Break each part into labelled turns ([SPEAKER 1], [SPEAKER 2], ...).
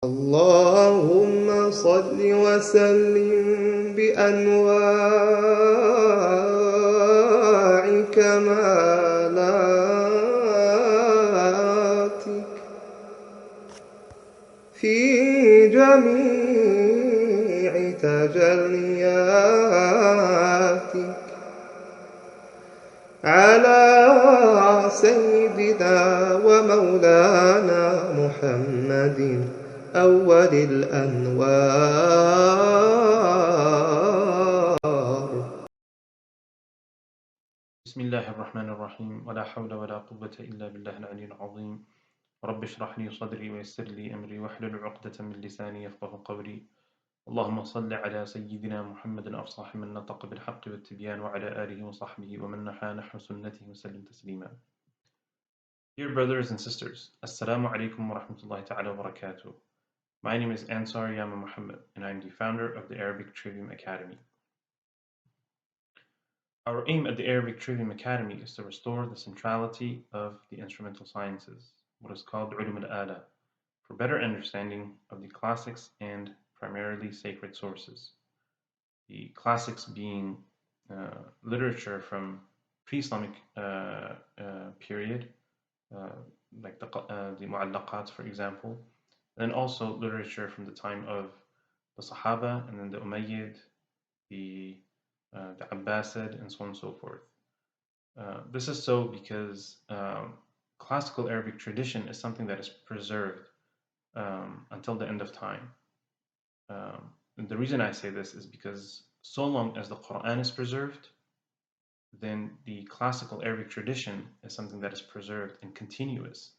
[SPEAKER 1] اللهم صل وسلم بأنواع كمالاتك في جميع تجلياتك على سيدنا ومولانا محمد أول الأنوار.
[SPEAKER 2] بسم الله الرحمن الرحيم ولا حول ولا قوة إلا بالله العلي العظيم رب اشرح لي صدري ويسر لي أمري واحلل عقدة من لساني يفقه قولي اللهم صل على سيدنا محمد أفصح من نطق بالحق والتبيان وعلى آله وصحبه ومن نحى نحو سنته وسلم تسليما. Dear brothers and sisters, Assalamu alaikum wa rahmatullahi ta'ala wa barakatuh. My name is Ansar Yama Muhammad and I am the founder of the Arabic Trivium Academy. Our aim at the Arabic Trivium Academy is to restore the centrality of the instrumental sciences, what is called ʼulūm al-ālah, for better understanding of the classics and primarily sacred sources. The classics being literature from pre-Islamic period, like the mu'allaqat, for example, and also literature from the time of the Sahaba and then the Umayyad, the Abbasid, and so on and so forth. This is so because classical Arabic tradition is something that is preserved until the end of time. And the reason I say this is because so long as the Quran is preserved, then the classical Arabic tradition is something that is preserved and continuous.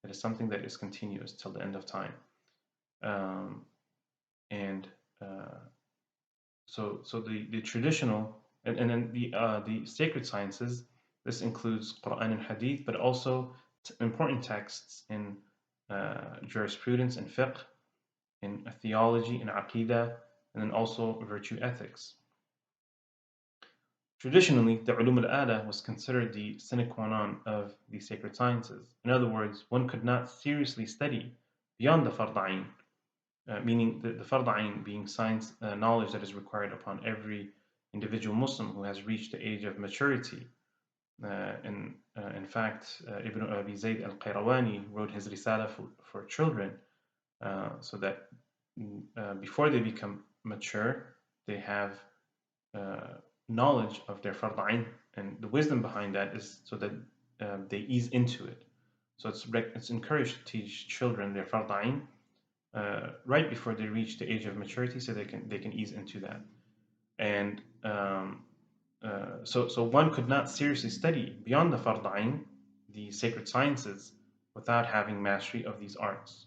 [SPEAKER 2] It is something that is continuous till the end of time. So the traditional and then the sacred sciences, this includes Quran and Hadith, but also important texts in jurisprudence and fiqh, in theology and aqidah, and then also virtue ethics. Traditionally, the ʼulūm al-ālah was considered the sine qua non of the sacred sciences. In other words, one could not seriously study beyond the fard ʿayn, meaning the fard ʿayn being science knowledge that is required upon every individual Muslim who has reached the age of maturity. In fact, Ibn Abi Zayd al-Qayrawani wrote his risala for children so that before they become mature, they have knowledge of their fard ʿayn, and the wisdom behind that is so that they ease into it. So it's encouraged to teach children their fard ʿayn right before they reach the age of maturity, so they can ease into that. And so one could not seriously study beyond the fard ʿayn, the sacred sciences, without having mastery of these arts.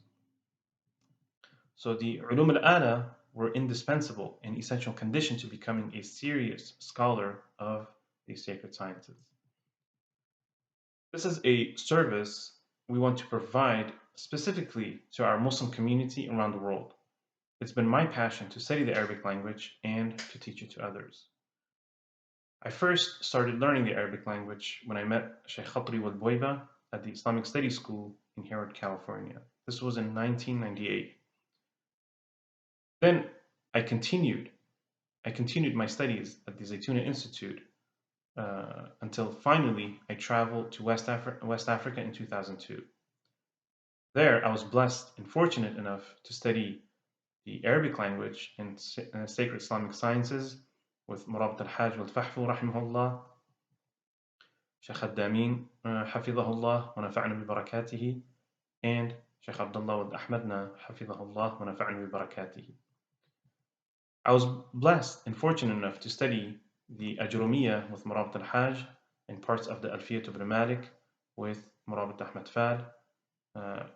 [SPEAKER 2] So the ʼulūm al-ālah were indispensable and essential condition to becoming a serious scholar of the sacred sciences. This is a service we want to provide specifically to our Muslim community around the world. It's been my passion to study the Arabic language and to teach it to others. I first started learning the Arabic language when I met Sheikh Khatri wal-Boiba at the Islamic Studies School in Hayward, California. This was in 1998. Then I continued my studies at the Zaytuna Institute until finally I traveled to West Africa in 2002. There I was blessed and fortunate enough to study the Arabic language and sacred Islamic sciences with Murabat al-Hajj wal-Fahfu rahimahullah, Sheikh al-Damin hafidhahullah wa nafa'na bi barakatihi, and Sheikh Abdullah wal-Ahmadna hafidhahullah wa nafa'na bi barakatihi. I was blessed and fortunate enough to study the Ajurumiyya with Murabat al-Hajj and parts of the Alfiyat ibn Malik with Murabat Ahmad Fad,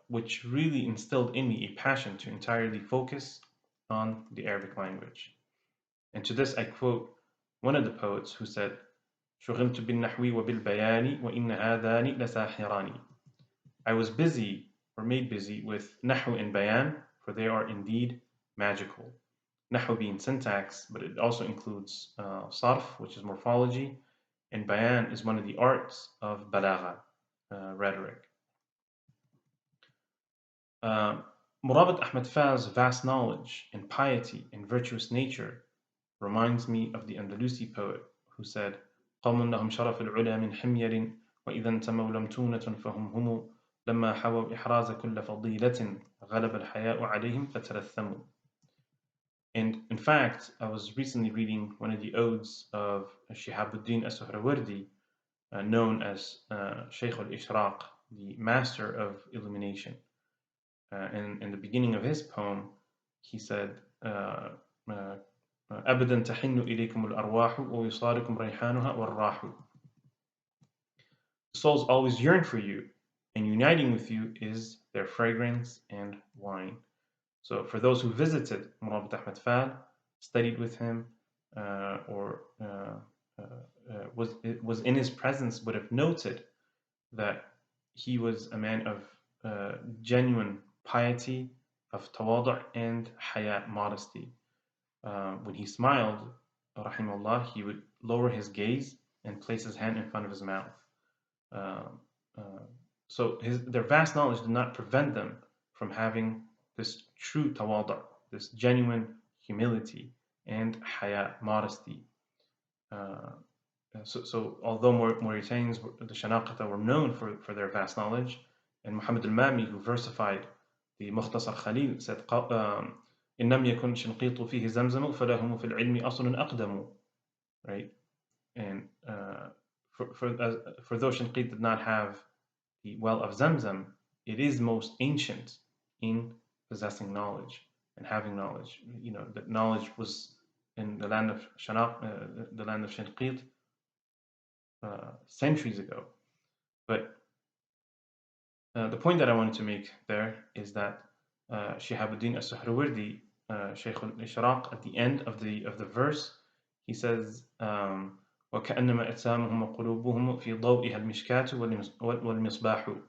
[SPEAKER 2] which really instilled in me a passion to entirely focus on the Arabic language. And to this I quote one of the poets who said, شُغِلْتُ بِالنَّحْوِ وَبِالْبَيَانِ وَإِنَّ هَذَانِ لَسَاحِرَانِ. I was busy or made busy with naḥw and bayan, for they are indeed magical. Naḥw being syntax, but it also includes ṣarf, which is morphology, and bayan is one of the arts of balāghah, rhetoric. Murabit Ahmed Faz's vast knowledge and piety and virtuous nature reminds me of the Andalusi poet who said, قوم لهم شرف العلا من حمير وإذا انتموا لمتونة فهم هم لما حووا إحراز كل فضيلة غلب الحياء عليهم فترثموا. And in fact, I was recently reading one of the odes of Shihabuddin as-Suhrawardi, known as Shaykh al-Ishraq, the master of illumination. And in the beginning of his poem, he said, أبدا تحن إليكم الأرواح ووصالكم ريحانها والراح. Souls always yearn for you, and uniting with you is their fragrance and wine. So for those who visited Murabit Ahmed Fal, studied with him, or was in his presence, would have noted that he was a man of genuine piety, of tawadu' and haya, modesty. When he smiled, rahimahullah, he would lower his gaze and place his hand in front of his mouth. So their vast knowledge did not prevent them from having this true tawadu', this genuine humility and haya, modesty. So although Mauritanians, the Shanaqata, were known for their vast knowledge, and Muhammad al-Mami, who versified the Mukhtasar Khalil, said, إن لم يكن شنقيط فيه زمزم فلهم في العلم أصل أقدم. Right? And for though Shinqit did not have the well of Zamzam, it is most ancient in possessing knowledge and having knowledge. You know, that knowledge was in the land of the land of Shinqit centuries ago. But the point that I wanted to make there is that Shihabuddin as-Suhrawardi, Shaykh al-Ishraq, at the end of the verse, he says, وَكَأَنَّمَا أَجْسَامُهُمْ وَقُلُوبُهُمْ فِي ضَوْئِهَا الْمِشْكَاةُ وَالْمِصْبَاحُ,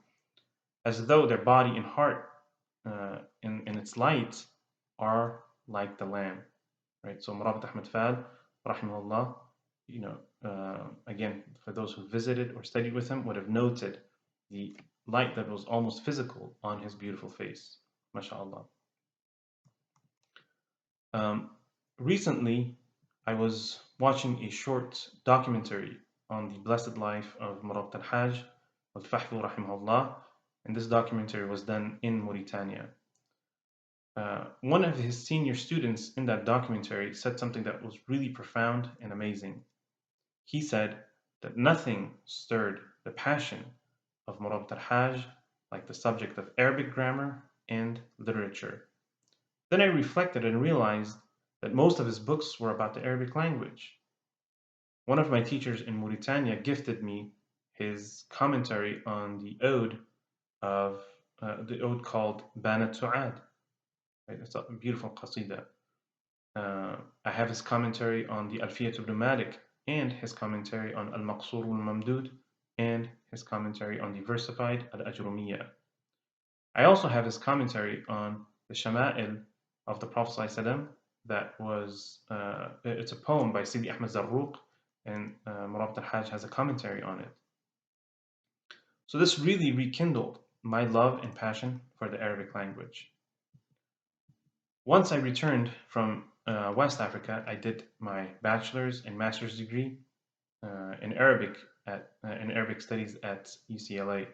[SPEAKER 2] as though their body and heart in its light are like the lamp. Right? So Murabit Ahmed Fal, rahimahullah, you know, again, for those who visited or studied with him, would have noted the light that was almost physical on his beautiful face. MashaAllah. Recently, I was watching a short documentary on the blessed life of Murabit al-Hajj al-Fahdu rahimahullah, and this documentary was done in Mauritania. One of his senior students in that documentary said something that was really profound and amazing. He said that nothing stirred the passion of Murabit al-Hajj like the subject of Arabic grammar and literature. Then I reflected and realized that most of his books were about the Arabic language. One of my teachers in Mauritania gifted me his commentary on the ode called Banat Su'ad. Right? It's a beautiful qasida. I have his commentary on the Alfiyat ibn Malik and his commentary on Al-Maqsur al-Mamdud and his commentary on the versified Al-Ajrumiyya. I also have his commentary on the Shama'il of the Prophet ﷺ that was, it's a poem by Sidi Ahmed Zarruq, and Murabit al-Hajj has a commentary on it. So this really rekindled my love and passion for the Arabic language. Once I returned from West Africa, I did my bachelor's and master's degree in Arabic studies at UCLA.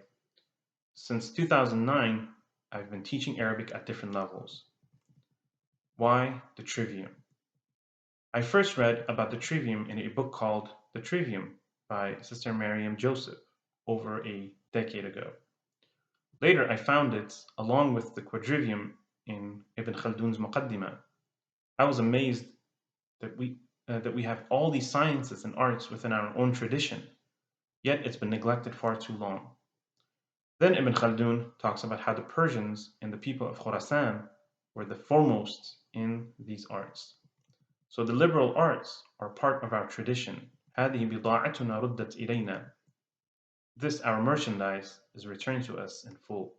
[SPEAKER 2] Since 2009, I've been teaching Arabic at different levels. Why the Trivium? I first read about the Trivium in a book called The Trivium by Sister Mariam Joseph over a decade ago. Later, I found it along with the Quadrivium in Ibn Khaldun's Muqaddimah. I was amazed that we have all these sciences and arts within our own tradition, yet it's been neglected far too long. Then Ibn Khaldun talks about how the Persians and the people of Khorasan were the foremost in these arts. So the liberal arts are part of our tradition. هذه بضاعتنا ردت إلينا. This, our merchandise, is returned to us in full.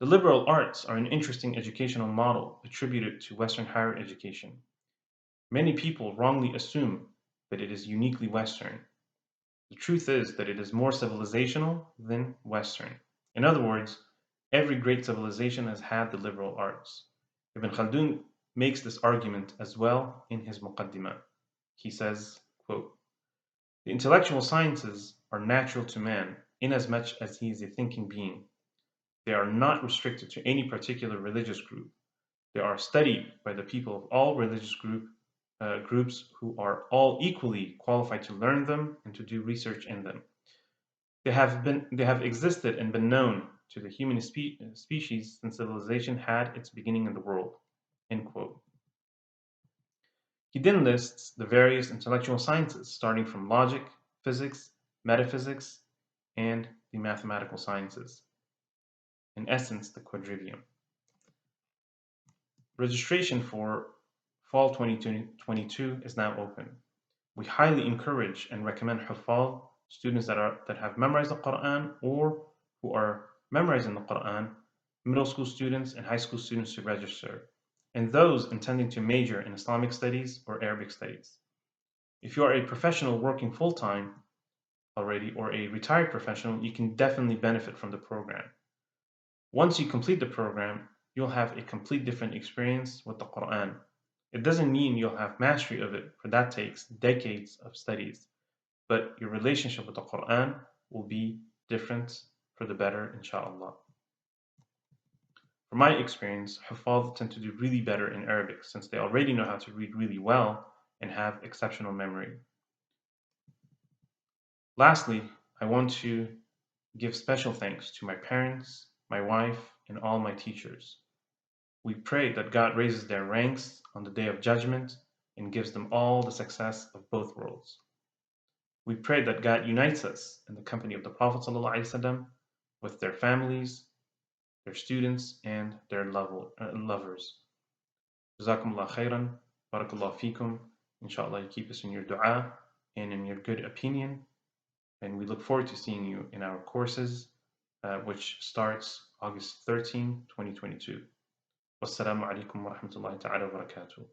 [SPEAKER 2] The liberal arts are an interesting educational model attributed to Western higher education. Many people wrongly assume that it is uniquely Western. The truth is that it is more civilizational than Western. In other words, Every great civilization has had the liberal arts. Ibn Khaldun makes this argument as well in his Muqaddimah. He says, quote, "The intellectual sciences are natural to man inasmuch as he is a thinking being. They are not restricted to any particular religious group. They are studied by the people of all religious groups who are all equally qualified to learn them and to do research in them. They have existed and been known to the human species since civilization had its beginning in the world." End quote. He then lists the various intellectual sciences, starting from logic, physics, metaphysics, and the mathematical sciences. In essence, the quadrivium. Registration for Fall 2022 is now open. We highly encourage and recommend Huffaz, students that have memorized the Quran or who are memorizing the Quran, middle school students and high school students to register, and those intending to major in Islamic studies or Arabic studies. If you are a professional working full-time already or a retired professional, you can definitely benefit from the program. Once you complete the program, you'll have a complete different experience with the Quran. It doesn't mean you'll have mastery of it, for that takes decades of studies. But your relationship with the Quran will be different for the better, inshallah. From my experience, Huffaz tend to do really better in Arabic since they already know how to read really well and have exceptional memory. Lastly, I want to give special thanks to my parents, my wife, and all my teachers. We pray that God raises their ranks on the day of judgment and gives them all the success of both worlds. We pray that God unites us in the company of the Prophet ﷺ with their families, their students, and their lovers. Jazakumullah khairan, barakallah fikum. Inshallah, you keep us in your dua and in your good opinion. And we look forward to seeing you in our courses, which starts August 13, 2022. Wassalamu alaikum wa rahmatullahi ta'ala wa barakatuh.